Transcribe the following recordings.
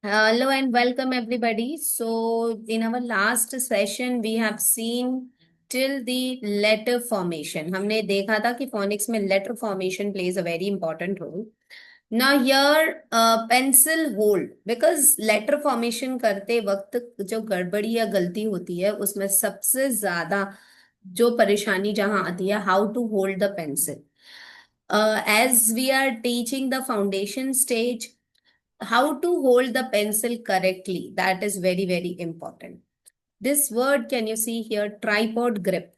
Hello and welcome everybody. So in our last session we have seen till the letter formation. हमने देखा था कि phonics में letter formation plays a very important role. Now here pencil hold because letter formation करते वक्त जो गड़बड़ी या गलती होती है उसमें सबसे ज्यादा जो परेशानी जहां आती है how to hold the pencil. As we are teaching the foundation stage, how to hold the pencil correctly, that is very very important. This word can you see here, tripod grip.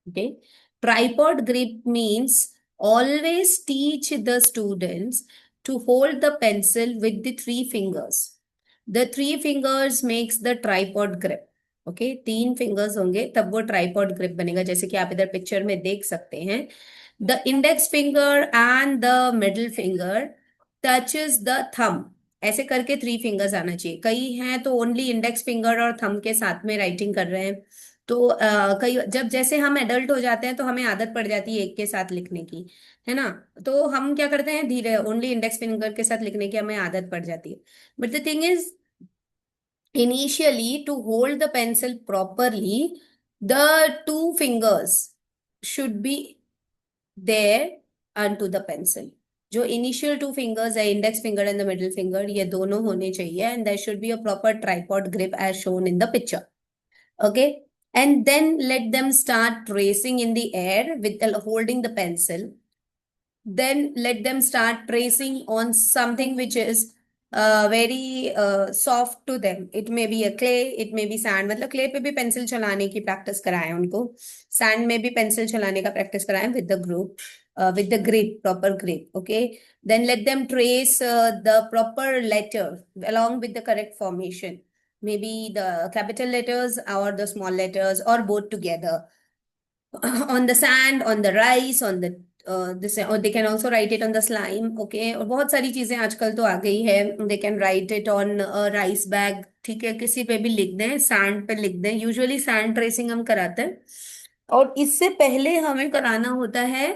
Okay, tripod grip means always teach the students to hold the pencil with the three fingers. The three fingers makes the tripod grip. Okay तीन fingers होंगे तब वो tripod grip बनेगा, जैसे कि आप इधर picture में देख सकते हैं. The index finger and the middle finger touches the thumb. ऐसे करके थ्री फिंगर्स आना चाहिए. कई हैं तो ओनली इंडेक्स फिंगर और थंब के साथ में राइटिंग कर रहे हैं. तो कई जब जैसे हम एडल्ट हो जाते हैं तो हमें आदत पड़ जाती है एक के साथ लिखने की, है ना. तो हम क्या करते हैं, धीरे ओनली इंडेक्स फिंगर के साथ लिखने की हमें आदत पड़ जाती है. But the thing is, initially to hold the pencil properly, the two fingers should be there onto the pencil. जो इनिशियल टू फिंगर्स है, index finger and the middle finger, ये दोनों होने चाहिए and there should be a proper tripod grip as shown in the picture. Okay, and then let them start tracing in the air with holding the pencil. Then let them start tracing on something which is very soft to them. It may be a clay, it may be sand. मतलब clay पे भी pencil चलाने की practice कराएं उनको, sand में भी pencil चलाने का practice कराएं with the group, with the grip, proper grip. Okay, then let them trace the proper letter along with the correct formation. Maybe the capital letters or the small letters or both together on the sand, on the rice, on the this, or they can also write it on the slime. Okay, और बहुत सारी चीजें आजकल तो आ गई है. They can write it on a rice bag. ठीक है, किसी पे भी लिख दें, सैंड पे लिख दें. यूजुअली सैंड ट्रेसिंग हम कराते हैं और इससे पहले हमें कराना होता है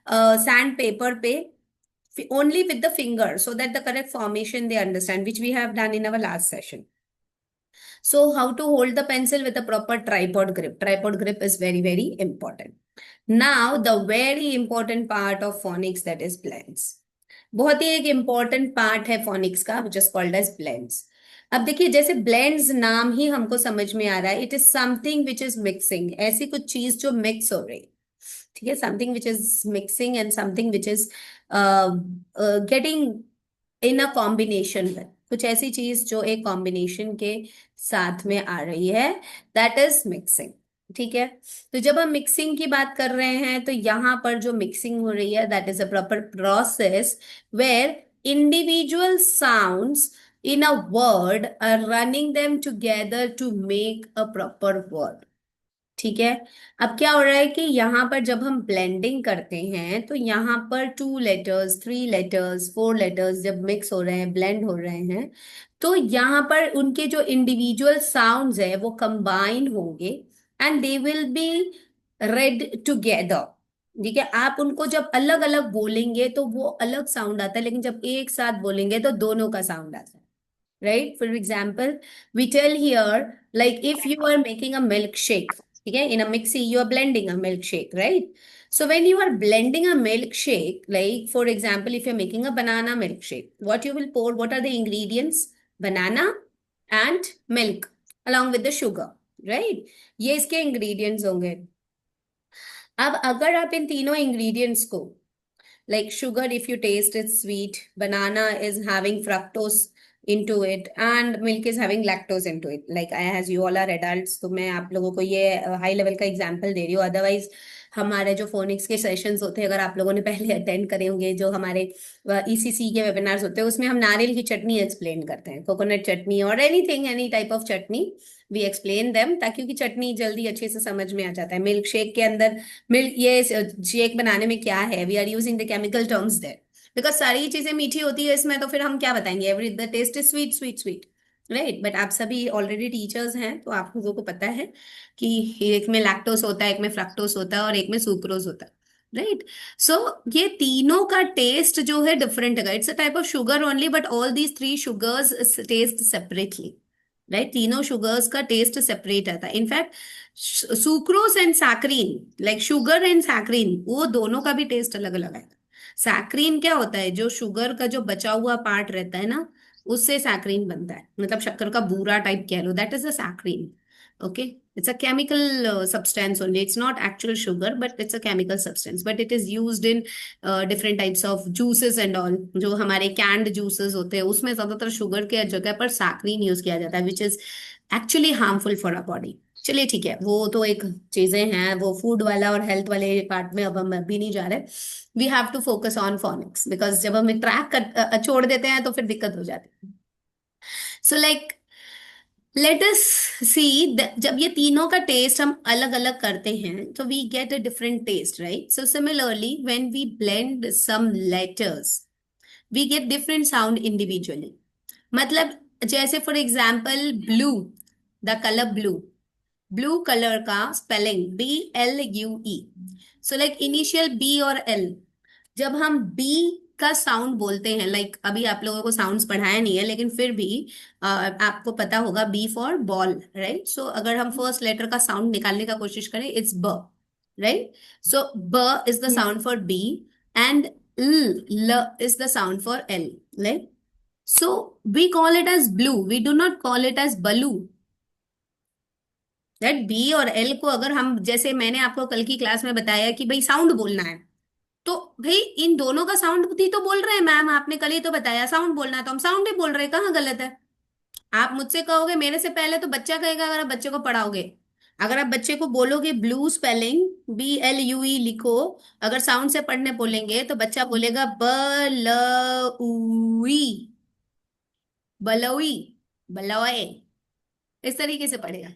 सैंड पेपर पे, only with the finger, so that the correct formation they understand, which we have done in our last session. So how to hold the pencil with a proper tripod grip. Tripod grip is very, very important. Now, the very important part of phonics, that is blends. बहुत ही एक important part है phonics का, which is called as blends. अब देखिए, जैसे blends नाम ही हमको समझ में आ रहा है, it is something which is mixing. ऐसी कुछ चीज जो mix हो रही, ठीक है, something which is mixing and something which is getting in a combination with. कुछ ऐसी चीज जो एक कॉम्बिनेशन के साथ में आ रही है, दैट इज मिक्सिंग. ठीक है, तो जब हम मिक्सिंग की बात कर रहे हैं तो यहाँ पर जो मिक्सिंग हो रही है, that is a proper process where individual sounds in a word are running them together to make a proper word. ठीक है, अब क्या हो रहा है कि यहाँ पर जब हम ब्लेंडिंग करते हैं तो यहाँ पर two letters, three letters, four letters जब मिक्स हो रहे हैं, ब्लेंड हो रहे हैं, तो यहाँ पर उनके जो इंडिविजुअल साउंड्स है वो कंबाइन होंगे and they will be red together. ठीक है, आप उनको जब अलग अलग बोलेंगे तो वो अलग साउंड आता है, लेकिन जब एक साथ बोलेंगे तो दोनों का साउंड आता है. Right, for example we tell here, like if you are making a milkshake. ठीक है, in a mixie you are blending a milkshake, right? So when you are blending a milkshake, like for example if you're making a banana milkshake, what you will pour, what are the ingredients? Banana and milk along with the sugar, right? ये इसके ingredients होंगे. अब अगर आप इन तीनों ingredients को, like sugar, if you taste it's sweet, banana is having fructose into it and milk is having lactose into it, like as you all are adults, तो मैं आप लोगों को ये हाई लेवल का एग्जांपल दे रही हूँ. अदरवाइज हमारे जो फोनिक्स के सेशंस होते हैं, अगर आप लोगों ने पहले अटेंड करे होंगे, जो हमारे ईसीसी के वेबिनार्स होते हैं, उसमें हम नारियल की चटनी एक्सप्लेन करते हैं, कोकोनट चटनी और anything, any type of chutney we explain them, ताकि क्योंकि चटनी जल्दी अच्छे से समझ में आ जाता है. मिल्क शेक के अंदर मिल्क, ये शेक बनाने में क्या है, we are using the chemical terms there, because सारी चीजें मीठी होती है इसमें, तो फिर हम क्या बताएंगे, every the taste is sweet sweet sweet, right. But आप सभी ऑलरेडी टीचर्स हैं तो आप लोगों को पता है कि एक में लैक्टोस होता है, एक में फ्रक्टोस होता है और एक में सुक्रोज होता है. राइट. सो ये तीनों का टेस्ट जो है डिफरेंट है. It's a type of sugar only, but all these three sugars taste separately. Right, तीनों शुगर्स का टेस्ट सेपरेट आता है. In fact sucrose and saccharin, like sugar and saccharin, वो दोनों का भी टेस्ट अलग अलग है. सैक्रीन क्या होता है? जो शुगर का जो बचा हुआ पार्ट रहता है ना, उससे सैक्रीन बनता है. मतलब शक्कर का बूरा टाइप कह लो, that is the saccharin. Okay, it's a chemical substance only. It's not actual sugar, but it's a chemical substance. But it is used in different types of juices and all. जो हमारे canned juices होते हैं उसमें ज्यादातर sugar के जगह पर saccharin use किया जाता है, which is actually harmful for our body. चलिए ठीक है, वो तो एक चीजें हैं, वो फूड वाला और हेल्थ वाले पार्ट में अब हम अभी नहीं जा रहे. We have to focus on phonics, because जब हम ट्रैक कर छोड़ देते हैं तो फिर दिक्कत हो जाती है. सो लाइक लेट अस सी, जब ये तीनों का टेस्ट हम अलग अलग करते हैं तो we get a different taste, right. So similarly when we blend some letters, we get different sound individually. मतलब जैसे for example blue, the colour blue, blue colour का spelling BLUE. So like initial B और L, जब हम B का sound बोलते हैं, like अभी आप लोगों को साउंड्स पढ़ाया नहीं है लेकिन फिर भी आपको पता होगा, बी फॉर बॉल, राइट. सो अगर हम फर्स्ट लेटर का साउंड निकालने का कोशिश करें, इट्स ब, राइट. सो ब is the sound for B, and ल is the sound for L, right. So we call it as blue, we do not call it as बलू. दैट बी और एल को अगर हम, जैसे मैंने आपको कल की क्लास में बताया कि भाई साउंड बोलना है, तो भाई इन दोनों का साउंड भी तो बोल रहे हैं मैम, आपने कल ही तो बताया साउंड बोलना है, तो हम साउंड ही बोल रहे हैं, कहाँ गलत है? आप मुझसे कहोगे, मेरे से पहले तो बच्चा कहेगा अगर आप बच्चे को पढ़ाओगे. अगर आप बच्चे को बोलोगे ब्लू स्पेलिंग BLUE लिखो, अगर साउंड से पढ़ने बोलेंगे तो बच्चा बोलेगा बलउई, बलउई, बलौए, इस तरीके से पढ़ेगा,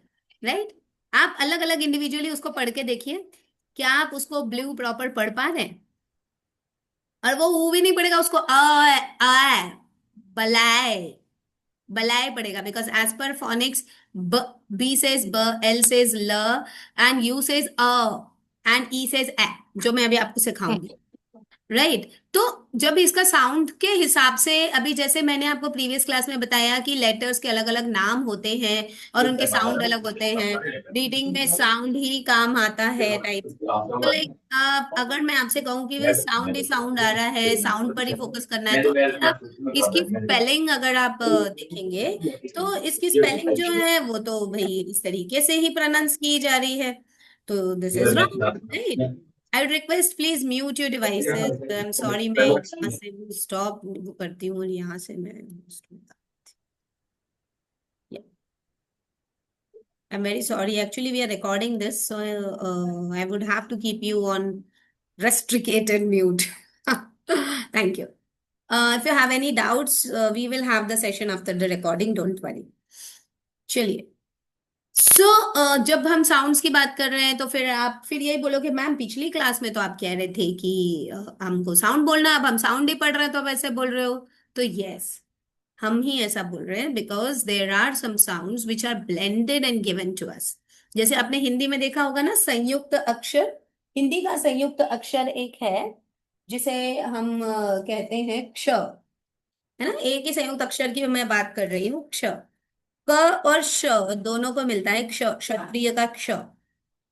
राइट. आप अलग अलग इंडिविजुअली उसको पढ़ के देखिए, क्या आप उसको ब्लू प्रॉपर पढ़ पा रहे हैं? और वो ऊ भी नहीं पड़ेगा, उसको आ बलाए, बलाए पड़ेगा, because as per phonics, B says ब, एल सेज ल, एंड यू सेज अ, एंड ई सेज ए, जो मैं अभी आपको सिखाऊंगी, राइट. तो जब इसका साउंड के हिसाब से, अभी जैसे मैंने आपको प्रीवियस क्लास में बताया कि लेटर्स के अलग अलग नाम होते हैं और उनके साउंड अलग होते हैं, रीडिंग में साउंड ही काम आता है टाइप. तो लाइक अगर मैं आपसे कहूँ कि भाई साउंड ही साउंड आ रहा है, साउंड पर ही फोकस करना है, तो अगर आप इसकी स्पेलिंग अगर आप देखेंगे, तो इसकी स्पेलिंग जो है वो तो भाई इस तरीके से ही प्रोनाउंस की जा रही है. तो this is wrong, right. I would request please mute your devices. I am sorry, मैं यहाँ से स्टॉप करती हूँ और यहाँ से मैं I'm very sorry. Actually, we are recording this, so I would have to keep you on restricted mute. Thank you. If you have any doubts, we will have the session after the recording. Don't worry. चलिए. जब हम sounds की बात कर रहे हैं तो फिर आप फिर यही बोलोगे, मैम पिछली क्लास में तो आप कह रहे थे कि हमको साउंड बोलना है, अब हम साउंड ही पढ़ रहे हैं तो अब ऐसे बोल रहे हो. तो यस, हम ही ऐसा बोल रहे हैं, because there are some sounds which are blended and given to us. जैसे आपने हिंदी में देखा होगा ना, संयुक्त अक्षर. हिंदी का संयुक्त अक्षर एक है जिसे हम कहते हैं क्ष, है ना. एक ही संयुक्त अक्षर की मैं बात कर रही हूँ, क्ष. क और श दोनों को मिलता है क्ष, क्षत्रिय का क्ष.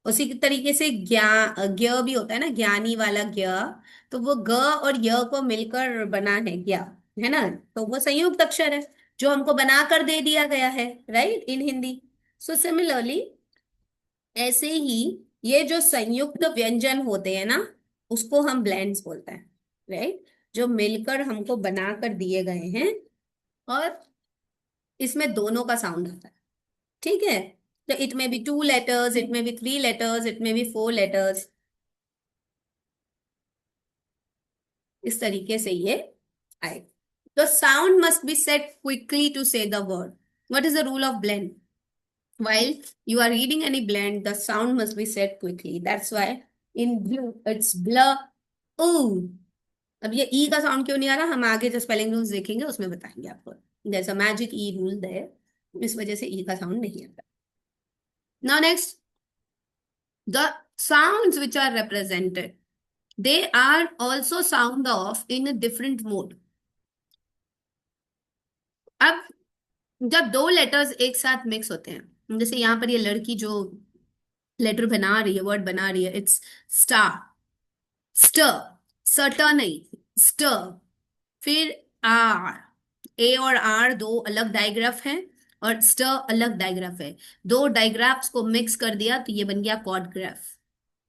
उसी तरीके से ज्ञ भी होता है ना, ज्ञानी वाला ज्ञ. तो वो ग और य को मिलकर बना है ज्ञ, है ना. तो वो संयुक्त अक्षर है जो हमको बनाकर दे दिया गया है, राइट, इन हिंदी. सो सिमिलरली ऐसे ही ये जो संयुक्त व्यंजन होते हैं ना, उसको हम ब्लेंड्स बोलते हैं, राइट. जो मिलकर हमको बनाकर दिए गए हैं और इसमें दोनों का साउंड आता है, ठीक है. तो it may be 2 letters, it may be 3 letters, it may be 4 letters. इस तरीके से ये आए. The sound must be said quickly to say the word. What is the rule of blend? While you are reading any blend, the sound must be said quickly. That's why in blue it's blur. Oh, अब ये ई का sound क्यों नहीं आ रहा, हम आगे जो spelling rules देखेंगे उसमें बताएंगे आपको. There's a magic E rule there. इस वजह से ई का साउंड नहीं आता. Now next, the sounds which are represented. They are also sound of in a different mode. अब जब दो लेटर्स एक साथ मिक्स होते हैं, जैसे यहाँ पर ये लड़की जो लेटर बना रही है, वर्ड बना रही है, इट्स स्टार, स्टर, सटर नहीं, स्टर। फिर आर, ए और आर दो अलग डायग्राफ हैं, और स्टर अलग डायग्राफ है। दो डायग्राफ्स को मिक्स कर दिया तो ये बन गया कॉर्ड ग्राफ।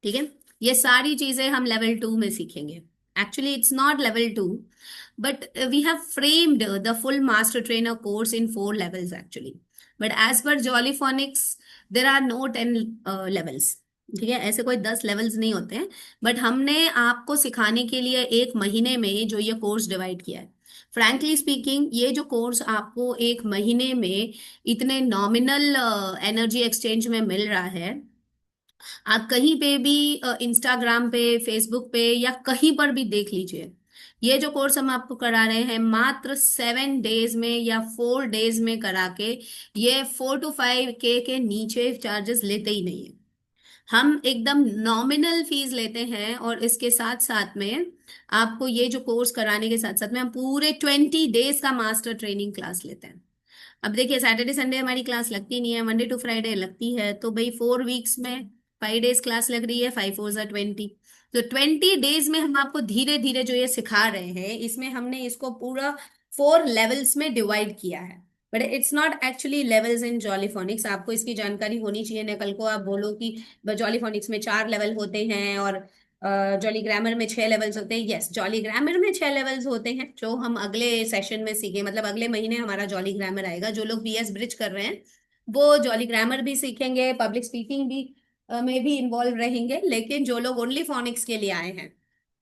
ठीक है, ये सारी चीजें हम लेवल 2 में सीखेंगे। Actually it's not level 2, but we have framed the full master trainer course in 4 levels actually. But as per Jolly Phonics, there are no 10 levels. ठीक है, ऐसे कोई 10 लेवल्स नहीं होते हैं। बट हमने आपको सिखाने के लिए 1 महीने में जो ये कोर्स डिवाइड किया है, फ्रैंकली स्पीकिंग, ये जो कोर्स आपको 1 महीने में इतने नॉमिनल एनर्जी एक्सचेंज में मिल रहा है, आप कहीं पे भी इंस्टाग्राम पे, फेसबुक पे या कहीं पर भी देख लीजिए। ये जो कोर्स हम आपको करा रहे हैं मात्र 7 डेज में या 4 डेज में करा के, ये 4 to 5 के नीचे चार्जेस लेते ही नहीं है। हम एकदम नॉमिनल फीस लेते हैं, और इसके साथ साथ में आपको ये जो कोर्स कराने के साथ साथ में हम पूरे 20 डेज का मास्टर ट्रेनिंग क्लास लेते हैं। अब देखिए, सैटरडे संडे हमारी क्लास लगती नहीं है, मंडे टू फ्राइडे लगती है, तो भाई 4 वीक्स में 5 डेज क्लास लग रही है, 5 4 20। तो 20 डेज में हम आपको धीरे धीरे जो ये सिखा रहे हैं, इसमें हमने इसको पूरा 4 लेवल्स में डिवाइड किया है। But it's not actually levels in Jolly Phonics, आपको इसकी जानकारी होनी चाहिए न कल को आप बोलो कि जॉलीफोनिक्स में 4 लेवल होते हैं और जॉली ग्रामर में 6 लेवल्स होते हैं। यस, जॉली ग्रामर में 6 लेवल्स होते हैं, जो हम अगले सेशन में सीखे, मतलब अगले महीने हमारा जॉली ग्रामर आएगा। जो लोग बीएस ब्रिज कर रहे हैं वो जॉली ग्रामर भी सीखेंगे, पब्लिक स्पीकिंग भी में भी इन्वॉल्व रहेंगे। लेकिन जो लोग ओनली फोनिक्स के लिए आए हैं,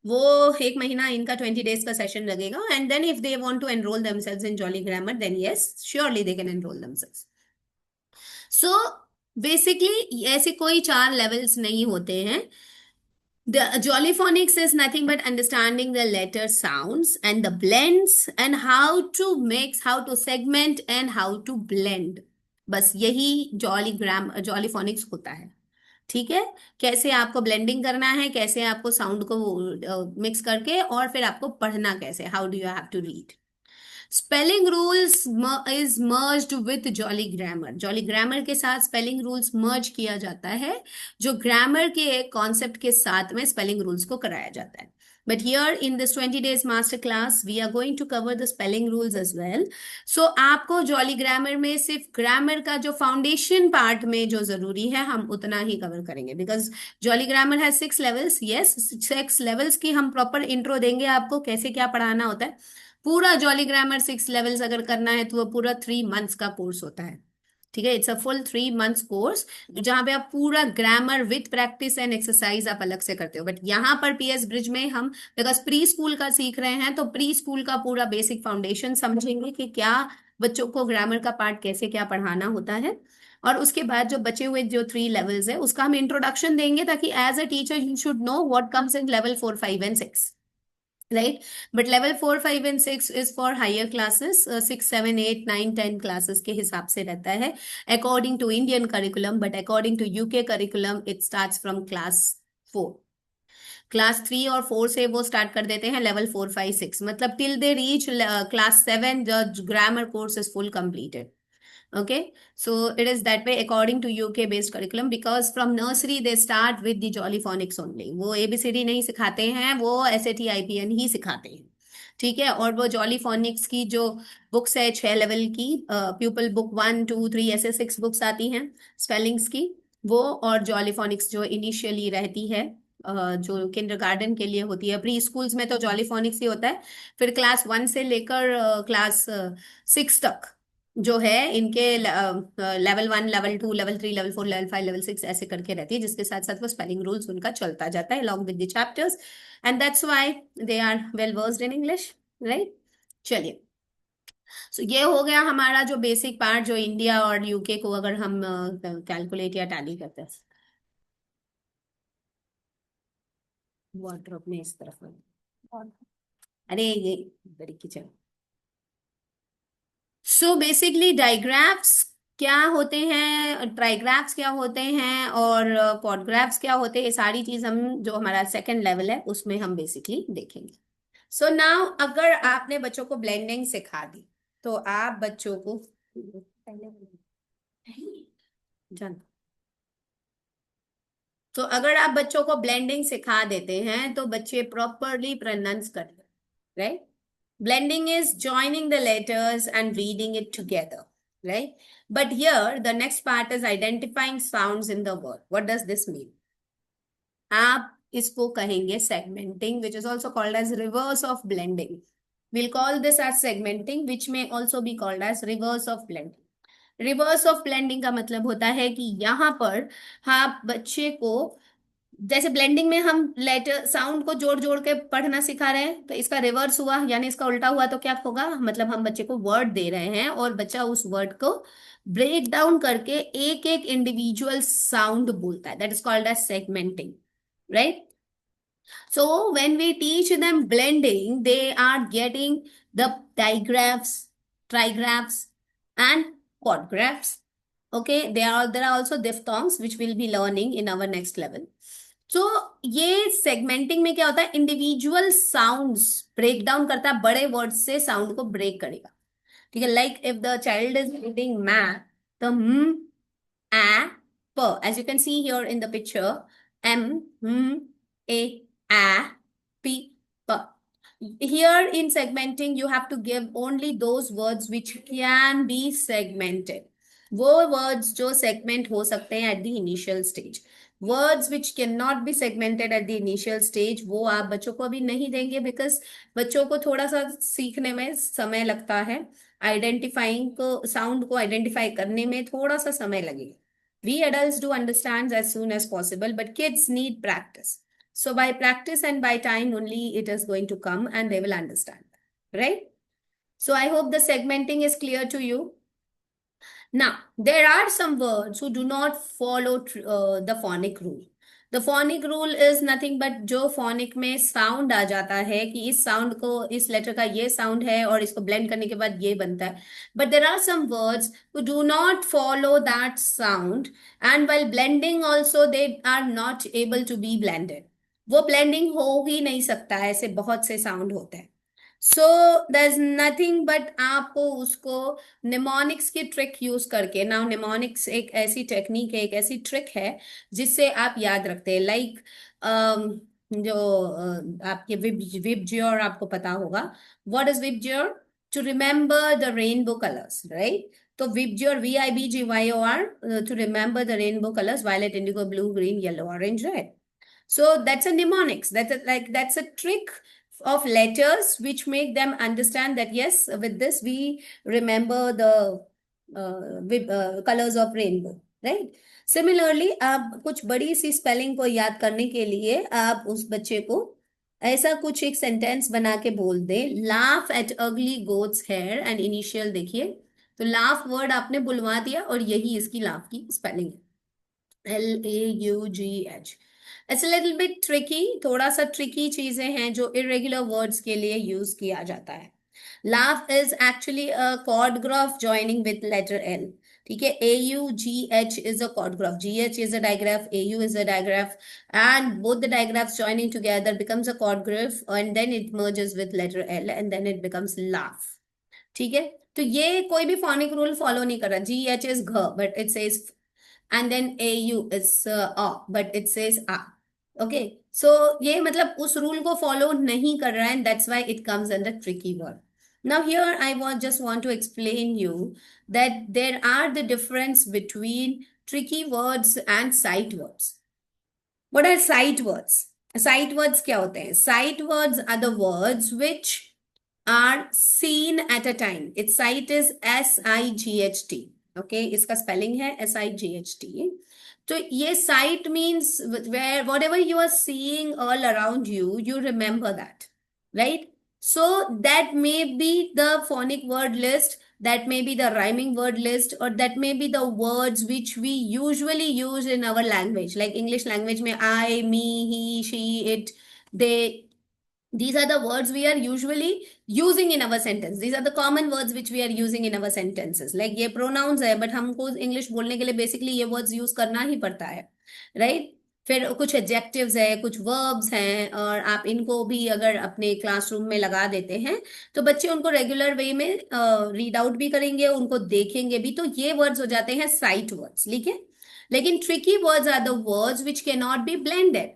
वो 1 महीना इनका 20 डेज का सेशन लगेगा, and then if they want to enrol themselves in Jolly Grammar, then yes, surely they can enrol themselves. So basically ऐसे कोई 4 लेवल्स नहीं होते हैं। The Jollyphonics is nothing but understanding the letter sounds and the blends and how to mix, how to segment and how to blend. बस यही जॉलीफोनिक्स होता है। ठीक है, कैसे आपको ब्लेंडिंग करना है, कैसे आपको साउंड को मिक्स करके, और फिर आपको पढ़ना कैसे, how do you have to read. Spelling rules is merged with Jolly Grammar. Jolly Grammar के साथ स्पेलिंग रूल्स मर्ज किया जाता है, जो ग्रामर के एक कॉन्सेप्ट के साथ में स्पेलिंग रूल्स को कराया जाता है। But here in this 20 days master class we are going to cover the spelling rules as well. So आपको जॉली ग्रामर में सिर्फ ग्रामर का जो फाउंडेशन पार्ट में जो जरूरी है, हम उतना ही कवर करेंगे, बिकॉज जॉली ग्रामर है 6 लेवल्स। यस, 6 लेवल्स की हम प्रॉपर इंट्रो देंगे आपको, कैसे क्या पढ़ाना होता है। पूरा जॉली ग्रामर 6 लेवल्स अगर करना है तो वो पूरा 3 मंथ्स का कोर्स होता है। ठीक है, it's a full 3 months course, जहां पे आप पूरा grammar with practice and exercise आप अलग से करते हो। बट यहाँ पर पीएस ब्रिज में हम बिकॉज प्री स्कूल का सीख रहे हैं, तो प्री स्कूल का पूरा बेसिक फाउंडेशन समझेंगे कि क्या बच्चों को ग्रामर का पार्ट कैसे क्या पढ़ाना होता है। और उसके बाद जो बचे हुए जो 3 लेवल्स है, उसका हम इंट्रोडक्शन देंगे, ताकि as a teacher you should know what comes in level 4 5 and 6, right? But level 4 5 and 6 is for higher classes, 6 7 8 9 10 classes के हिसाब से रहता है, according to Indian curriculum, but according to UK curriculum it starts from class 4। Class 3 और 4 से वो start कर देते हैं लेवल 4 5 6, मतलब till they reach class 7 the grammar course is full completed। Okay, so it is that way according to UK based curriculum, because from nursery they start with the jolly phonics only। वो ABCD नहीं सिखाते हैं, वो SAT IPN ही सिखाते हैं। ठीक है, और वो जॉली फोनिक्स की जो बुक्स है 6 लेवल की, प्यूपल बुक 1 2 3 ऐसे 6 बुक्स आती हैं स्पेलिंग्स की, वो, और जॉली फोनिक्स जो इनिशियली रहती है, जो किंडरगार्टन के लिए होती है। प्री स्कूल्स में तो जॉली फोनिक्स ही होता है। फिर क्लास 1 से लेकर क्लास 6 तक जो है, इनके level 1 level 2 level 3 level 4 level 5 level 6 ऐसे करके रहती है, जिसके साथ साथ वो स्पेलिंग रूल्स उनका चलता जाता है along with the chapters, and that's why they are well versed in English, right? चलिए, so ये हो गया हमारा जो बेसिक पार्ट, जो इंडिया और यूके को अगर हम कैलकुलेट या टैली करते हैं। वार्डरोब में इस तरफ अरे ये बड़ी किचन। सो बेसिकली डायग्राफ्स क्या होते हैं, ट्राइग्राफ्स क्या होते हैं और क्वाड्राफ्स क्या होते हैं, ये सारी चीज हम जो हमारा सेकंड लेवल है उसमें हम बेसिकली देखेंगे। सो नाउ अगर आपने बच्चों को ब्लेंडिंग सिखा दी तो आप बच्चों को जान तो अगर आप बच्चों को ब्लेंडिंग सिखा देते हैं तो बच्चे प्रॉपरली प्रोनाउंस कर ले, right? Blending is joining the letters and reading it together, right? But here, the next part is identifying sounds in the word. What does this mean? आप इसको कहेंगे segmenting, which is also called as reverse of blending. We'll call this as segmenting, which may also be called as reverse of blending. Reverse of blending का मतलब होता है कि यहाँ पर आप बच्चे को, जैसे ब्लेंडिंग में हम लेटर साउंड को जोड़ जोड़ के पढ़ना सिखा रहे हैं, तो इसका रिवर्स हुआ यानी इसका उल्टा हुआ तो क्या होगा, मतलब हम बच्चे को वर्ड दे रहे हैं और बच्चा उस वर्ड को ब्रेक डाउन करके एक एक इंडिविजुअल साउंड बोलता है, that is called as segmenting, right? So when we teach them blending, they are getting the digraphs, trigraphs, and quadgraphs. Okay, there are also diphthongs which we'll be learning in our next level. So ये segmenting में क्या होता है, individual sounds break down करता है, बड़े words से sound को ब्रेक करेगा, ठीक है? Like if the child is reading math, the a, p, as you can see here in the picture, m, a, p, p. Here in segmenting, you have to give only those words which can be segmented. वो words जो segment हो सकते हैं at the initial stage. Words which cannot be segmented at the initial stage, वो आप बच्चों को अभी नहीं देंगे because बच्चों को थोड़ा सा सीखने में समय लगता है, आइडेंटिफाइंग को, साउंड को आइडेंटिफाई करने में थोड़ा सा समय लगेगा. We adults do understand as soon as possible, but kids need practice. So by practice and by time only it is going to come and they will understand, right? So I hope the segmenting is clear to you. Now, there are some words who do not follow the phonic rule. The phonic rule is nothing but जो phonic में sound आ जाता है कि इस sound को, इस letter का ये sound है और इसको blend करने के बाद ये बनता है. But there are some words who do not follow that sound, and while blending also they are not able to be blended. वो blending हो ही नहीं सकता है, ऐसे बहुत से sound होते हैं. सो there's नथिंग बट आपको उसको निमोनिक्स की ट्रिक यूज करके, नाउ निमोनिक्स एक ऐसी टेक्निक है, एक ऐसी ट्रिक है जिससे आप याद रखते हैं, लाइक जो आपके विबज्योर आपको पता होगा. What is VIBGYOR? To remember the rainbow colours, right? तो VIBGYOR, VIBGYOR, to remember the rainbow colours, violet, indigo, blue, green, yellow, orange, red. So that's a mnemonics. That's a trick of letters which make them understand that yes, with this we remember the colors of rainbow, right? Similarly, आप कुछ बड़ी सी spelling को याद करने के लिए आप उस बच्चे को ऐसा कुछ एक सेंटेंस बना के बोल दे, लाफ एट अगली गोट्स हेयर, एंड इनिशियल देखिए, तो लाफ वर्ड आपने बुलवा दिया और यही इसकी लाफ की स्पेलिंग है, LAUGH. It's little bit tricky, थोड़ा सा ट्रिकी चीजें हैं जो इरेगुलर वर्ड्स के लिए यूज किया जाता है. Laugh is actually a cord graph joining with letter L, ठीक है? AUGH is a chord graph, GH is a digraph, AU is a digraph, and both the digraphs joining together becomes a chord graph, and then it merges with letter L and then it becomes laugh, ठीक है? तो ये कोई भी phonic rule follow नहीं कर रहा. GH is घ but it says, and then AU is a but it says a. Okay, so ये मतलब उस रूल को फॉलो नहीं कर रहा है, and that's why it comes under tricky word. Now here I just want to explain you that there are the difference between tricky words and sight words. What are sight words? Sight words क्या होते हैं? Sight words are the words which are seen at a time. Its sight is SIGHT. Okay, इसका spelling है SIGHT. So ये sight means where whatever you are seeing all around you, you remember that, right? So that may be the phonic word list, that may be the rhyming word list, or that may be the words which we usually use in our language, like English language में I, me, he, she, it, they, These are the words we are usually using in our sentence. These are the common words which we are using in our sentences. Like ये pronouns है, but हमको English बोलने के लिए basically ये words use करना ही पड़ता है, राइट? फिर कुछ एडजेक्टिव्स है, कुछ वर्ब्स हैं, और आप इनको भी अगर अपने क्लासरूम में लगा देते हैं तो बच्चे उनको रेगुलर वे में रीड आउट भी करेंगे, उनको देखेंगे भी, तो ये वर्ड्स हो जाते हैं साइट वर्ड्स, ठीक है? लेकिन tricky words are the words which can not be blended.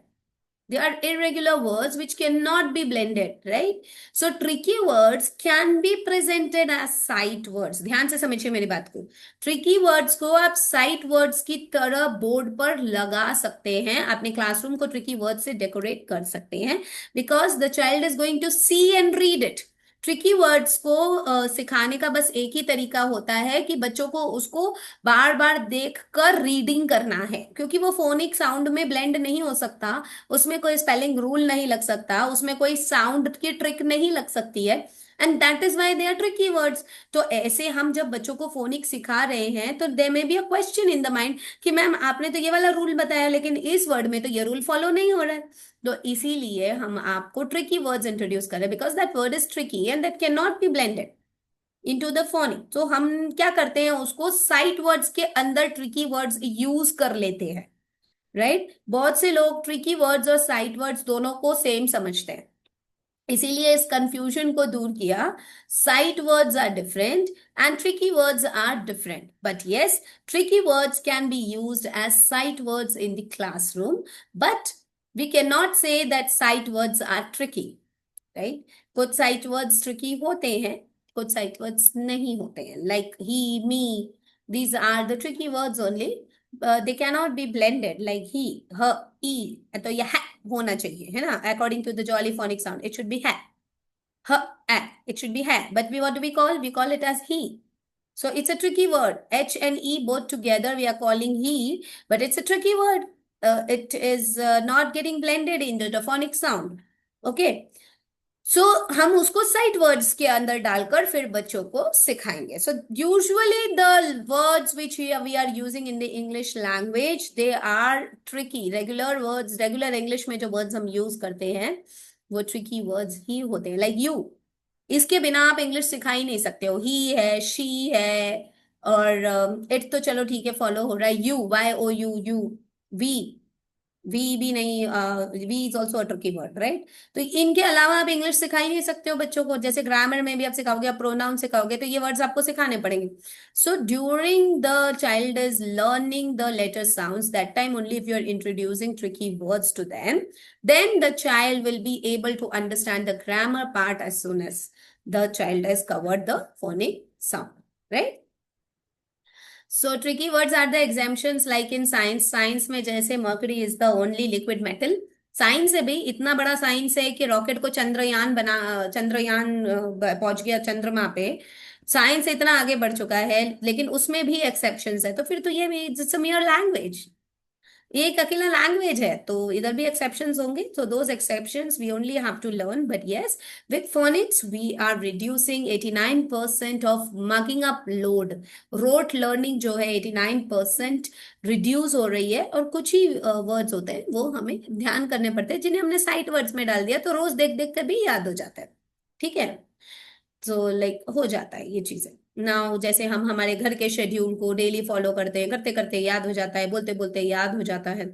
They are irregular words which cannot be blended, right? So tricky words can be presented as sight words. ध्यान से समझिए मेरी बात को. Tricky words को आप sight words की तरह बोर्ड पर लगा सकते हैं, अपने क्लासरूम को tricky words से डेकोरेट कर सकते हैं, because the child is going to see and read it. Tricky words को सिखाने का बस एक ही तरीका होता है कि बच्चों को उसको बार बार देख कर रीडिंग करना है, क्योंकि वो फोनिक साउंड में ब्लेंड नहीं हो सकता, उसमें कोई स्पेलिंग रूल नहीं लग सकता, उसमें कोई साउंड की ट्रिक नहीं लग सकती है, and that is why they are tricky words. तो ऐसे हम जब बच्चों को फोनिक सिखा रहे हैं तो they may be a question in the mind कि मैम आपने तो ये वाला रूल बताया लेकिन इस वर्ड में तो ये रूल फॉलो नहीं हो रहा है. तो इसीलिए हम आपको ट्रिकी वर्ड्स इंट्रोड्यूस करें, because that word is tricky and that can not be blended into the phonic. तो हम क्या करते हैं, उसको साइट वर्ड्स के अंदर ट्रिकी वर्ड्स यूज कर लेते हैं, राइट? बहुत से लोग ट्रिकी वर्ड्स और साइट वर्ड्स दोनों को सेम समझते हैं, इसीलिए इस कंफ्यूजन को दूर किया. Sight words are different and tricky words are different, but yes, tricky words can be used as sight words in the classroom, but we cannot say that sight words are tricky, right? कुछ sight words tricky होते हैं, कुछ sight words नहीं होते हैं, like he, me, these are the tricky words only. They cannot be blended like he, her, he. तो ये है होना चाहिए, है ना? According to the jolly phonic sound, it should be है, her, it should be है, but what do we call? We call it as he. So it's a tricky word. H and E both together we are calling he, but it's a tricky word. It is not getting blended into the phonic sound. Okay. So हम उसको sight words के अंदर डालकर फिर बच्चों को सिखाएंगे. So usually the words which we are using in the English language, they are tricky. Regular words, regular English में जो words हम use करते हैं वो tricky words ही होते हैं. Like you, इसके बिना आप इंग्लिश सिखा ही नहीं सकते हो. ही है, शी है, और इट तो चलो ठीक है फॉलो हो रहा है. यू, YOU, वी, वी भी नहीं, we is also a tricky word, right? तो इनके अलावा आप इंग्लिश सिखा ही नहीं सकते हो बच्चों को. जैसे ग्रामर में भी आप सिखाओगे, आप प्रोनाउन सिखाओगे, तो ये वर्ड्स आपको सिखाने पड़ेंगे. So during the child is learning the letter sounds, that time only if you are introducing tricky words to them, then the child will be able to understand the grammar part as soon as the child has covered the phonic sound, right? So tricky words are the exemptions, like in science. Science में जैसे mercury is the only liquid metal. Science है भाई, इतना बड़ा science है कि rocket को चंद्रयान पहुंच गया चंद्रमा पे. साइंस इतना आगे बढ़ चुका है, लेकिन उसमें भी एक्सेप्शंस है. तो फिर तो ये भी इट्स अ mere लैंग्वेज, ये एक अकेला लैंग्वेज है, तो इधर भी एक्सेप्शंस होंगे. तो those exceptions we only have to learn. But yes, with phonics we are reducing 89% of mugging up load. Rote learning जो है 89% रिड्यूस हो रही है, और कुछ ही वर्ड्स होते हैं वो हमें ध्यान करने पड़ते हैं, जिन्हें हमने साइट वर्ड्स में डाल दिया तो रोज देख देख कर भी याद हो जाता है, ठीक है? तो लाइक हो जाता है ये चीजें. नाउ जैसे हम हमारे घर के शेड्यूल को डेली फॉलो करते हैं, करते करते याद हो जाता है, बोलते बोलते याद हो जाता है,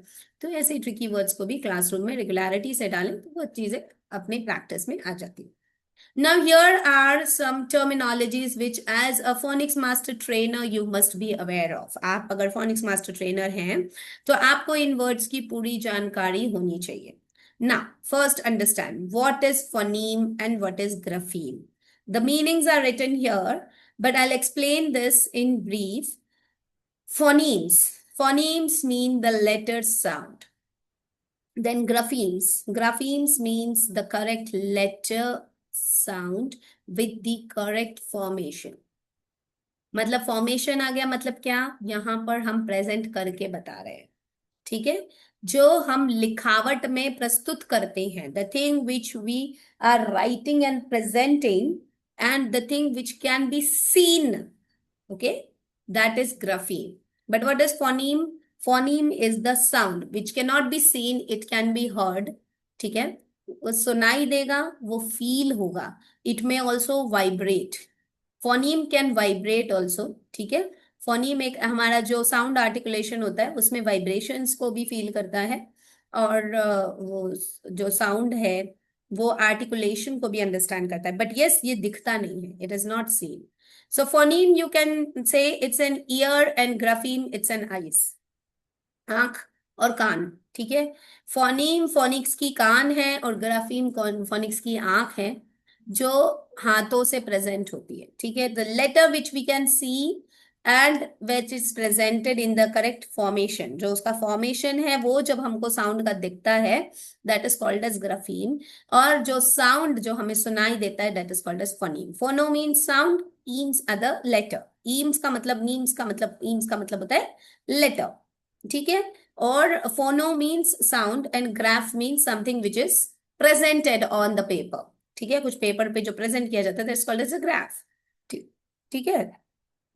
तो ऐसे ट्रिकी वर्ड्स को भी क्लासरूम में रेगुलरिटी से डालें तो वो चीजें अपनी प्रैक्टिस में आ जाती है. Now here are some terminologies which as a phonics master trainer you must be aware of. आप अगर phonics master trainer हैं तो आपको इन words की पूरी जानकारी होनी चाहिए. Now first understand what is phoneme and what is grapheme. The meanings are written here, but I'll explain this in brief. Phonemes. Phonemes mean the letter sound. Then graphemes. Graphemes means the correct letter sound with the correct formation. मतलब formation आ गया, मतलब क्या, यहां पर हम present करके बता रहे हैं, ठीक है? जो हम लिखावट में प्रस्तुत करते हैं, the thing which we are writing and presenting, and the thing which can be seen, okay, that is grapheme. But what is phoneme? Phoneme is the sound which cannot be seen, it can be heard, ठीक है? वो सुनाई देगा, वो feel होगा। It may also vibrate, phoneme can vibrate also, ठीक है। Phoneme एक हमारा जो साउंड आर्टिकुलेशन होता है उसमें वाइब्रेशंस को भी फील करता है, और वो जो साउंड है वो आर्टिकुलेशन को भी अंडरस्टैंड करता है, बट यस ये दिखता नहीं है, it is not seen. So phoneme you can say it's an ear and grapheme it's an eyes, आंख और कान, ठीक है। फोनीम फोनिक्स की कान है और ग्राफीम फोनिक्स की आंख है, जो हाथों से प्रेजेंट होती है, ठीक है। The letter which we can see and which is presented in the correct formation, जो उसका फॉर्मेशन है वो जब हमको साउंड का दिखता है, that is called as grapheme. और जो साउंड जो हमें सुनाई देता है, that is called as phoneme. Phono means sound, emes other letter, ईम्स का मतलब, नीम्स का मतलब, ईम्स का मतलब होता है लेटर, ठीक है। और फोनो means sound and graph means something which is presented on the paper, ठीक है। कुछ पेपर पे जो प्रेजेंट किया जाता है that's called as a graph, ठीक, ठीक है।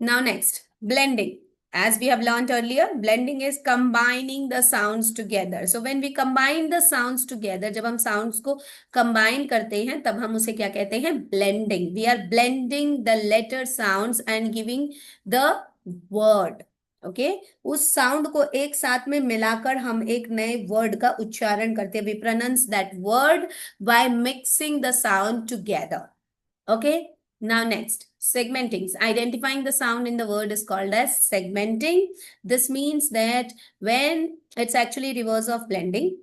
Now next, blending. As we have learned earlier, blending is combining the sounds together. So when we combine the sounds together, जब हम sounds को combine करते हैं तब हम उसे क्या कहते हैं, blending. We are blending the letter sounds and giving the word. Okay उस साउंड को एक साथ में मिलाकर हम एक नए वर्ड का उच्चारण करते हैं, we pronounce that word by mixing the sound together. Okay, now next, segmenting. Identifying the sound in the word is called as segmenting. This means that when it's actually reverse of blending,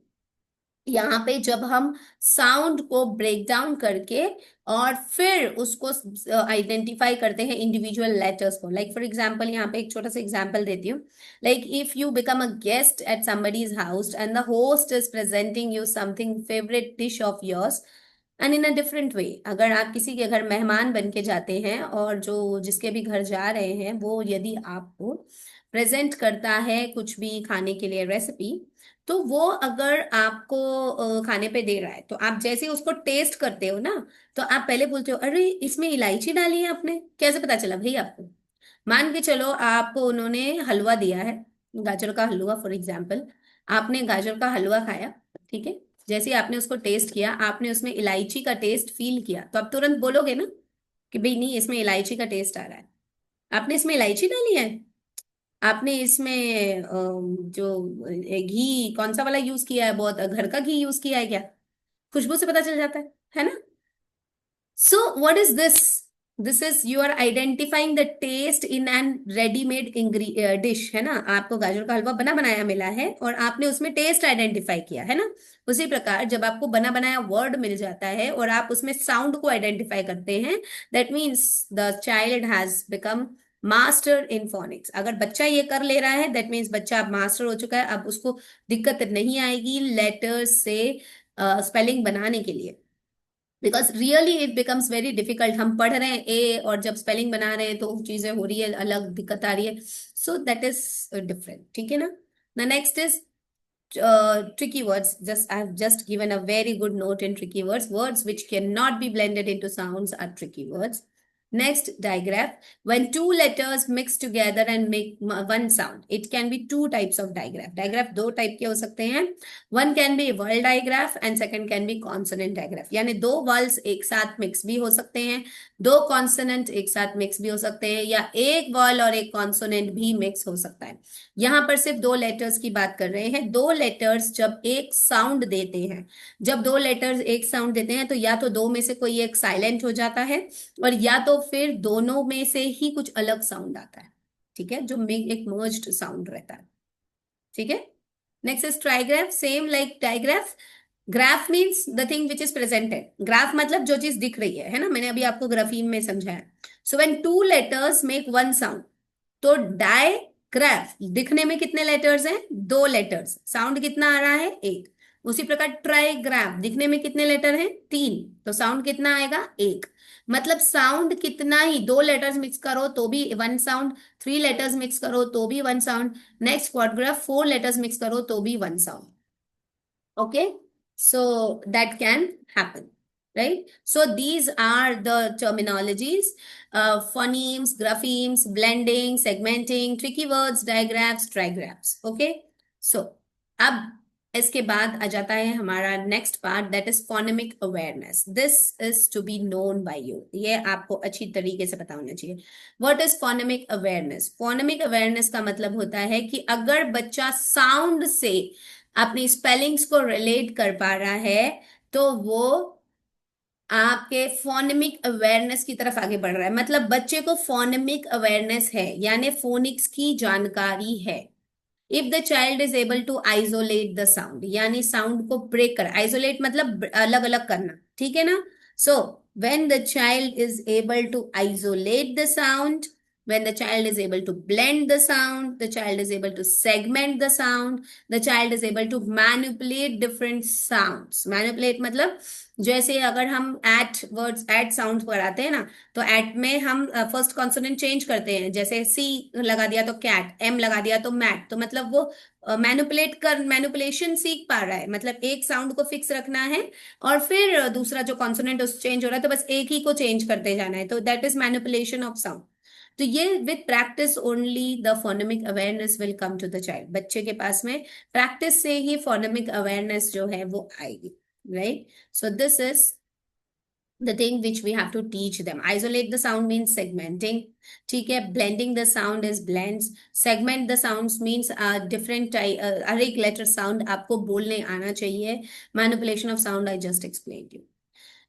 यहाँ पे जब हम sound को break down करके और फिर उसको identify करते हैं इंडिविजुअल लेटर्स को। लाइक फॉर एग्जांपल, यहाँ पे एक छोटा सा एग्जांपल देती हूँ। Like if you become a guest at somebody's house and the host is presenting you something favourite dish of yours and in a different way. अगर आप किसी के घर मेहमान बन के जाते हैं और जो जिसके भी घर जा रहे हैं वो यदि आपको प्रेजेंट करता है कुछ भी खाने के लिए रेसिपी, तो वो अगर आपको खाने पे दे रहा है तो आप जैसे उसको टेस्ट करते हो ना, तो आप पहले बोलते हो अरे इसमें इलायची डाली है आपने, कैसे पता चला भाई आपको। मान के चलो आपको उन्होंने हलवा दिया है, गाजर का हलवा फॉर एग्जाम्पल, आपने गाजर का हलवा खाया, ठीक है। जैसे ही आपने उसको टेस्ट किया, आपने उसमें इलायची का टेस्ट फील किया, तो आप तुरंत बोलोगे ना कि भाई नहीं इसमें इलायची का टेस्ट आ रहा है। आपने इसमें इलायची डाली है, आपने इसमें जो घी कौन सा वाला यूज किया है, बहुत घर का घी यूज किया है क्या, खुशबू से पता चल जाता है ना। So what is this, this is you are identifying the taste in an readymade dish, है ना। आपको गाजर का हलवा बना बनाया मिला है और आपने उसमें टेस्ट आइडेंटिफाई किया है ना। उसी प्रकार जब आपको बना बनाया वर्ड मिल जाता है और आप उसमें साउंड को आइडेंटिफाई करते हैं, that means the child has become master in phoenix. अगर बच्चा ये कर ले रहा है दैट मीन्स बच्चा अब मास्टर हो चुका है, अब उसको दिक्कत नहीं आएगी लेटर्स से स्पेलिंग बनाने के लिए। Because really it becomes very difficult, हम पढ़ रहे हैं ए और जब स्पेलिंग बना रहे हैं तो चीजें हो रही है, अलग दिक्कत आ रही है। सो दैट इज डिफरेंट, ठीक है ना। The next is tricky words. I have just given a very good note in tricky words. Words which cannot be blended into sounds are tricky words. Next, digraph. When two letters mix together and make one sound, it can be two types of digraph. Digraph दो type के हो सकते हैं. One can be vowel digraph and second can be consonant digraph. यानी दो vowels एक साथ mix भी हो सकते हैं, दो consonant एक साथ mix भी हो सकते हैं, या एक vowel और एक consonant भी mix हो सकता है। यहाँ पर सिर्फ दो लेटर्स की बात कर रहे हैं। दो लेटर्स जब एक साउंड देते हैं, जब दो लेटर्स एक साउंड देते हैं तो या तो दो में से कोई एक साइलेंट हो जाता है और या तो फिर दोनों में से ही कुछ अलग साउंड आता है, ठीक है, जो एक मर्ज्ड साउंड रहता है, ठीक है। Next is trigraph, same like digraph. Graph means the thing which is presented, graph मतलब जो चीज दिख रही है ना। मैंने अभी आपको ग्राफीम में समझाया। So when two letters make one sound, तो डाइग्राफ दिखने में कितने लेटर्स हैं, दो लेटर्स, साउंड कितना आ रहा है, एक। उसी प्रकार ट्राइग्राफ दिखने में कितने लेटर हैं, तीन, तो साउंड कितना आएगा, एक। मतलब साउंड कितना ही, दो लेटर्स मिक्स करो तो भी one sound, three letters mix करो तो भी one sound, next quadgraph four letters mix करो तो भी one sound. Okay, so that can happen, right? So these are the terminologies: phonemes, graphemes, blending, segmenting, tricky words, digraphs, trigraphs. Okay, so अब इसके बाद आ जाता है हमारा next part, that is phonemic awareness. This is to be known by you, ये आपको अच्छी तरीके से पता होना चाहिए। What is phonemic awareness? Phonemic awareness का मतलब होता है कि अगर बच्चा साउंड से अपनी स्पेलिंग्स को रिलेट कर पा रहा है तो वो आपके फोनेमिक अवेयरनेस की तरफ आगे बढ़ रहा है। मतलब बच्चे को फोनेमिक अवेयरनेस है, यानी फोनिक्स की जानकारी है। If the child is able to isolate the sound, यानी साउंड को ब्रेक कर, आइसोलेट मतलब अलग अलग करना, ठीक है ना? So when the child is able to isolate the sound, when the child is able to blend the sound, the child is able to segment the sound, the child is able to manipulate different sounds। manipulate मतलब जैसे अगर हम eight words eight sound पढ़ाते हैं ना, तो eight में हम फर्स्ट कॉन्सोनेंट चेंज करते हैं, जैसे सी लगा दिया तो कैट, एम लगा दिया तो मैट, तो मतलब वो मैनिपुलेशन सीख पा रहा है। मतलब एक साउंड को फिक्स रखना है और फिर दूसरा जो कॉन्सोनेंट उस चेंज हो रहा है तो बस एक ही को चेंज करते जाना है, तो that is manipulation of sound. तो ये with practice only the phonemic awareness will come to the child. बच्चे के पास में प्रैक्टिस से ही फोनेमिक अवेयरनेस जो है वो आएगी, right? So this is the thing which we have to teach them। isolate the sound means segmenting, ठीक है? blending the sound is blends, segment the sounds means different type, हर एक letter sound आपको बोलने आना चाहिए। manipulation of sound I just explained you।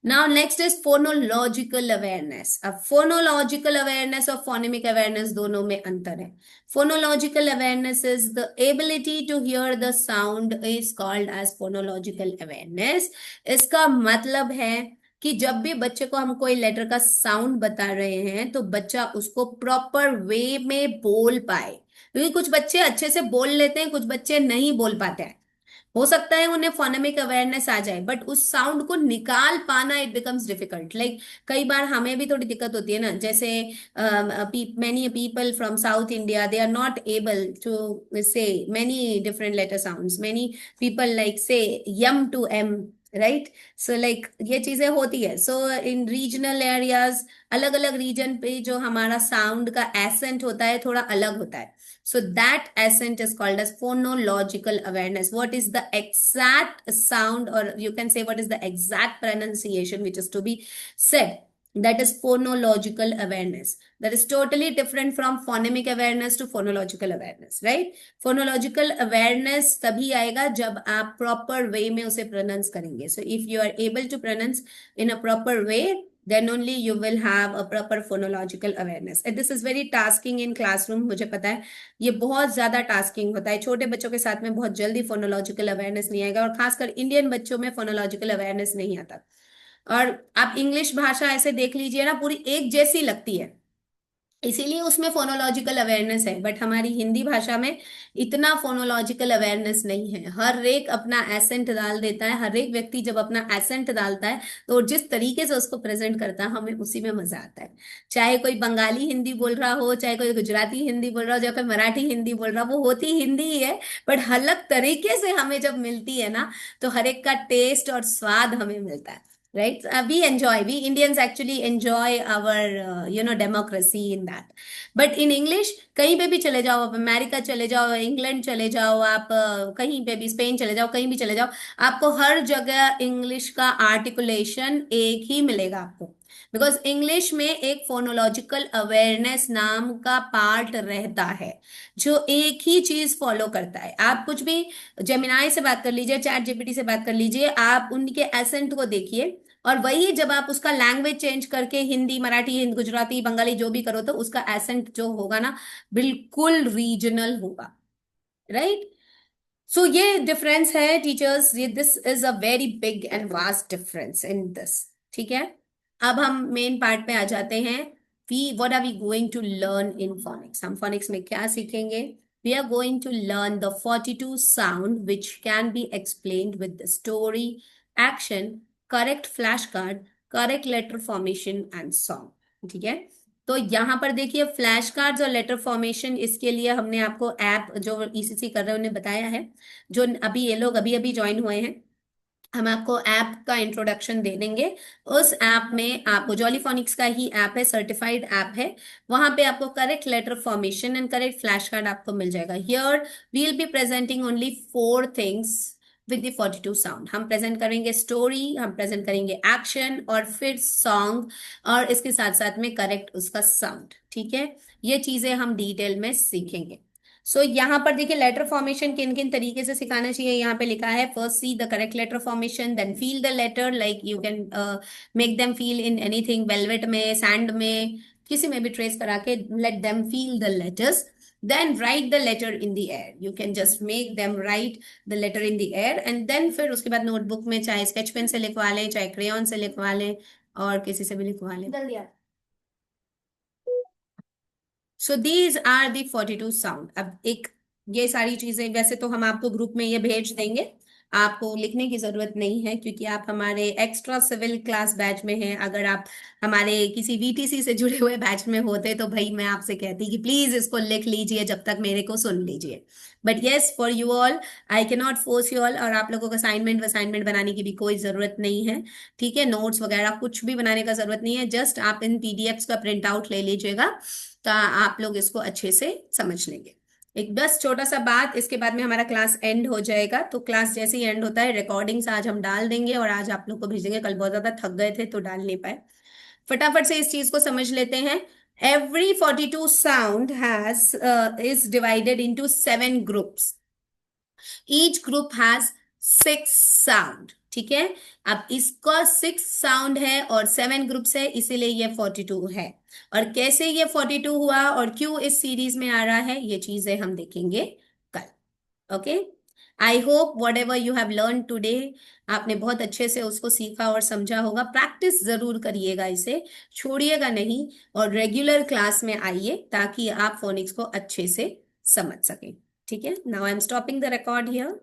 Now next is phonological awareness। अब phonological awareness और phonemic awareness दोनों में अंतर है। Phonological awareness is the ability to hear the sound is called as phonological awareness। इसका मतलब है कि जब भी बच्चे को हम कोई लेटर का साउंड बता रहे हैं तो बच्चा उसको प्रॉपर वे में बोल पाए, क्योंकि कुछ बच्चे अच्छे से बोल लेते हैं, कुछ बच्चे नहीं बोल पाते हैं। हो सकता है उन्हें फोनेमिक अवेयरनेस आ जाए बट उस साउंड को निकाल पाना इट बिकम्स डिफिकल्ट। लाइक कई बार हमें भी थोड़ी दिक्कत होती है ना, जैसे many people from South India they are not able to say many different letter sounds. Many people like say yum to M, right? So like ये चीजें होती है। सो इन रीजनल एरियाज, अलग अलग रीजन पे जो हमारा साउंड का एसेंट होता है थोड़ा अलग होता है। So that accent is called as phonological awareness। What is the exact sound, or you can say what is the exact pronunciation which is to be said? That is phonological awareness। That is totally different from phonemic awareness to phonological awareness, right? Phonological awareness तभी आएगा जब आप proper way में उसे pronounce करेंगे। So if you are able to pronounce in a proper way, then only you will have a proper phonological awareness। And this is very tasking in classroom। मुझे पता है ये बहुत ज्यादा टास्किंग होता है। छोटे बच्चों के साथ में बहुत जल्दी फोनोलॉजिकल अवेयरनेस नहीं आएगा, और खासकर इंडियन बच्चों में फोनोलॉजिकल अवेयरनेस नहीं आता। और आप इंग्लिश भाषा ऐसे देख लीजिए ना, पूरी एक जैसी लगती है, इसीलिए उसमें फोनोलॉजिकल अवेयरनेस है। बट हमारी हिंदी भाषा में इतना फोनोलॉजिकल अवेयरनेस नहीं है। हर एक अपना एसेंट डाल देता है, हर एक व्यक्ति जब अपना एसेंट डालता है तो जिस तरीके से उसको प्रेजेंट करता है हमें उसी में मजा आता है। चाहे कोई बंगाली हिंदी बोल रहा हो, चाहे कोई गुजराती हिंदी बोल रहा हो, चाहे कोई मराठी हिंदी बोल रहा हो, वो होती हिंदी ही है, बट अलग तरीके से हमें जब मिलती है ना तो हर एक का टेस्ट और स्वाद हमें मिलता है, right? We Indians actually enjoy our democracy in that। but in English कहीं पे भी चले जाओ, आप अमेरिका चले जाओ, इंग्लैंड चले जाओ, आप कहीं पे भी, स्पेन चले जाओ, कहीं भी चले जाओ, आपको हर जगह इंग्लिश का आर्टिकुलेशन एक ही मिलेगा आपको। बिकॉज इंग्लिश में एक फोनोलॉजिकल अवेयरनेस नाम का पार्ट रहता है जो एक ही चीज फॉलो करता है। आप कुछ भी जेमिनाई से बात कर लीजिए, चैट जीपीटी से बात कर लीजिए, आप उनके एसेंट को देखिए, और वही जब आप उसका लैंग्वेज चेंज करके हिंदी, मराठी, हिंदी, गुजराती, बंगाली जो भी करो तो उसका एसेंट जो होगा ना बिल्कुल रीजनल होगा, राइट? सो ये डिफरेंस है टीचर्स, ये this is a very big and vast difference in this, ठीक है? अब हम मेन पार्ट पे आ जाते हैं। We what are we going to learn in phonics? हम फोनिक्स में क्या सीखेंगे? We are going to learn the 42 sound which can be explained with the story, action, correct flash card, correct letter formation and song, ठीक है? तो यहाँ पर देखिए फ्लैश कार्ड्स और लेटर फॉर्मेशन, इसके लिए हमने आपको ऐप जो ईसीसी कर रहे हैं उन्हें बताया है। जो अभी ये लोग अभी अभी ज्वाइन हुए हैं, हम आपको ऐप का इंट्रोडक्शन दे देंगे। उस ऐप में आपको जॉलीफोनिक्स का ही ऐप है, सर्टिफाइड ऐप है, वहां पे आपको correct letter formation and correct flash card आपको मिल जाएगा। Here we will be presenting only 4 things with the 42 sound. हम प्रेजेंट करेंगे स्टोरी, हम प्रेजेंट करेंगे एक्शन और फिर सॉन्ग, और इसके साथ साथ में करेक्ट उसका साउंड। ठीक है, ये चीजें हम डिटेल में सीखेंगे। सो यहाँ पर देखिए लेटर फॉर्मेशन किन किन तरीके से सिखाना चाहिए। यहाँ पे लिखा है first see the correct letter formation, then feel the letter, like you can make them feel in anything, velvet में, सैंड में, किसी में भी ट्रेस करा के let them feel the letters. Then write the letter in the air. You can just make them write the letter in the air, and then फिर उसके बाद नोटबुक में चाहे स्केच पेन से लिखवा लें, चाहे क्रेयॉन से लिखवा लें, और किसी से भी लिखवा लें। जल्दी यार। So these are the 42 sound. अब एक, ये सारी चीजें वैसे तो हम आपको ग्रुप में ये भेज देंगे, आपको लिखने की जरूरत नहीं है क्योंकि आप हमारे एक्स्ट्रा सिविल क्लास बैच में हैं। अगर आप हमारे किसी वीटीसी से जुड़े हुए बैच में होते तो भाई मैं आपसे कहती कि प्लीज इसको लिख लीजिए जब तक मेरे को सुन लीजिए। But yes, for you all I can not force you all, और आप लोगों को असाइनमेंट बनाने की भी कोई जरूरत नहीं है। ठीक है, नोट्स वगैरह कुछ भी बनाने का जरूरत नहीं है, जस्ट आप इन पीडीएफ्स का प्रिंट आउट ले लीजिएगा, तो आप लोग इसको अच्छे से समझ लेंगे। एक बस छोटा सा बात, इसके बाद में हमारा क्लास एंड हो जाएगा, तो क्लास जैसे ही एंड होता है रिकॉर्डिंग्स आज हम डाल देंगे, और आज आप लोग को भेजेंगे। कल बहुत ज्यादा थक गए थे तो डाल नहीं पाए। फटाफट से इस चीज को समझ लेते हैं। Every 42 sound has is divided into 7 groups. Each group has 6 sound. ठीक है, अब इसका 6 साउंड है और 7 ग्रुप्स है, इसीलिए ये 42 है। और कैसे ये 42 हुआ और क्यों इस सीरीज में आ रहा है, ये चीजें हम देखेंगे कल। Okay, I hope what ever you have learn today, आपने बहुत अच्छे से उसको सीखा और समझा होगा। प्रैक्टिस जरूर करिएगा, इसे छोड़िएगा नहीं, और रेगुलर क्लास में आइए ताकि आप फोनिक्स को अच्छे से समझ सकें। ठीक है, now I am stopping the record here.